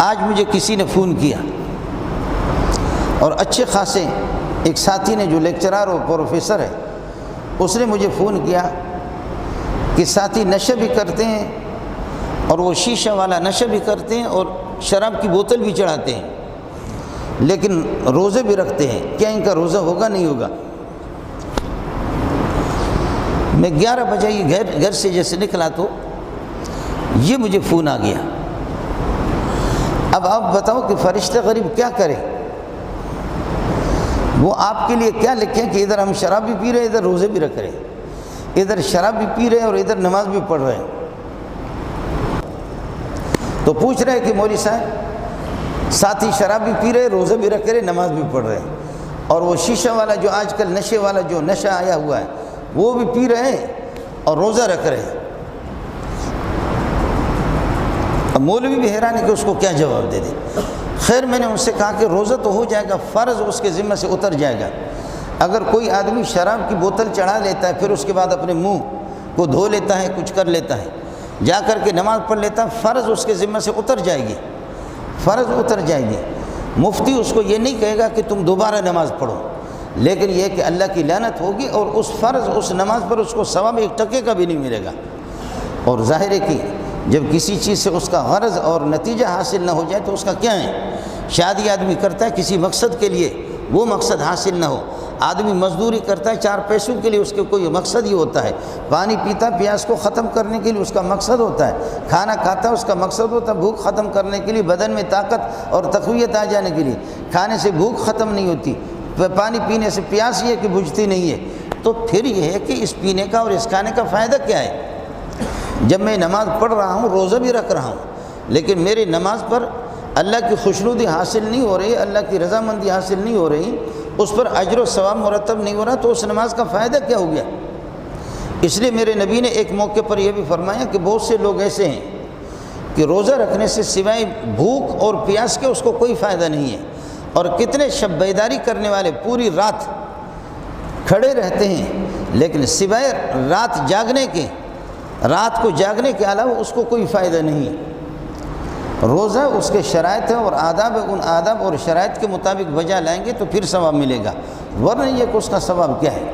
آج مجھے کسی نے فون کیا اور اچھے خاصے ایک ساتھی نے جو لیکچرار اور پروفیسر ہے اس نے مجھے فون کیا کہ ساتھی نشہ بھی کرتے ہیں اور وہ شیشہ والا نشہ بھی کرتے ہیں اور شراب کی بوتل بھی چڑھاتے ہیں لیکن روزے بھی رکھتے ہیں، کیا ان کا روزہ ہوگا نہیں ہوگا؟ میں 11 بجے گھر سے جیسے نکلا تو یہ مجھے فون آ گیا۔ اب آپ بتاؤ کہ فرشتہ غریب کیا کرے؟ وہ آپ کے لیے کیا لکھیں کہ ادھر ہم شراب بھی پی رہے ہیں، ادھر روزے بھی رکھ رہے ہیں، ادھر شراب بھی پی رہے ہیں اور ادھر نماز بھی پڑھ رہے ہیں۔ تو پوچھ رہے ہیں کہ مولوی صاحب ساتھی شراب بھی پی رہے، روزے بھی رکھ رہے، نماز بھی پڑھ رہے ہیں، اور وہ شیشہ والا جو آج کل نشے والا جو نشہ آیا ہوا ہے وہ بھی پی رہے ہیں اور روزہ رکھ رہے ہیں۔ اب مولوی بھی حیران ہے کہ اس کو کیا جواب دے دے۔ خیر میں نے ان سے کہا کہ روزہ تو ہو جائے گا، فرض اس کے ذمہ سے اتر جائے گا۔ اگر کوئی آدمی شراب کی بوتل چڑھا لیتا ہے پھر اس کے بعد اپنے منہ کو دھو لیتا ہے، کچھ کر لیتا ہے، جا کر کے نماز پڑھ لیتا ہے، فرض اس کے ذمہ سے اتر جائے گی، فرض اتر جائے گی۔ مفتی اس کو یہ نہیں کہے گا کہ تم دوبارہ نماز پڑھو، لیکن یہ کہ اللہ کی لعنت ہوگی اور اس فرض اس نماز پر اس کو ثواب 1 ٹکے کا بھی نہیں ملے گا۔ اور ظاہر ہے کہ جب کسی چیز سے اس کا غرض اور نتیجہ حاصل نہ ہو جائے تو اس کا کیا ہے؟ شادی آدمی کرتا ہے کسی مقصد کے لیے، وہ مقصد حاصل نہ ہو، آدمی مزدوری کرتا ہے 4 پیسوں کے لیے، اس کے کوئی مقصد ہی ہوتا ہے، پانی پیتا پیاس کو ختم کرنے کے لیے اس کا مقصد ہوتا ہے، کھانا کھاتا ہے اس کا مقصد ہوتا ہے بھوک ختم کرنے کے لیے، بدن میں طاقت اور تقویت آ جانے کے لیے۔ کھانے سے بھوک ختم نہیں ہوتی، پانی پینے سے پیاس یہ کہ بجھتی نہیں ہے۔ تو پھر یہ ہے کہ اس پینے کا اور اس کھانے کا فائدہ کیا ہے؟ جب میں نماز پڑھ رہا ہوں، روزہ بھی رکھ رہا ہوں، لیکن میری نماز پر اللہ کی خوشنودی حاصل نہیں ہو رہی، اللہ کی رضامندی حاصل نہیں ہو رہی، اس پر اجر و ثواب مرتب نہیں ہو رہا، تو اس نماز کا فائدہ کیا ہو گیا؟ اس لیے میرے نبی نے ایک موقع پر یہ بھی فرمایا کہ بہت سے لوگ ایسے ہیں کہ روزہ رکھنے سے سوائے بھوک اور پیاس کے اس کو کوئی فائدہ نہیں ہے، اور کتنے شب بیداری کرنے والے پوری رات کھڑے رہتے ہیں لیکن سوائے رات کو جاگنے کے علاوہ اس کو کوئی فائدہ نہیں ہے۔ روزہ اس کے شرائط ہے اور آداب ہے، ان آداب اور شرائط کے مطابق بجا لائیں گے تو پھر ثواب ملے گا، ورنہ یہ کہ اس کا ثواب کیا ہے؟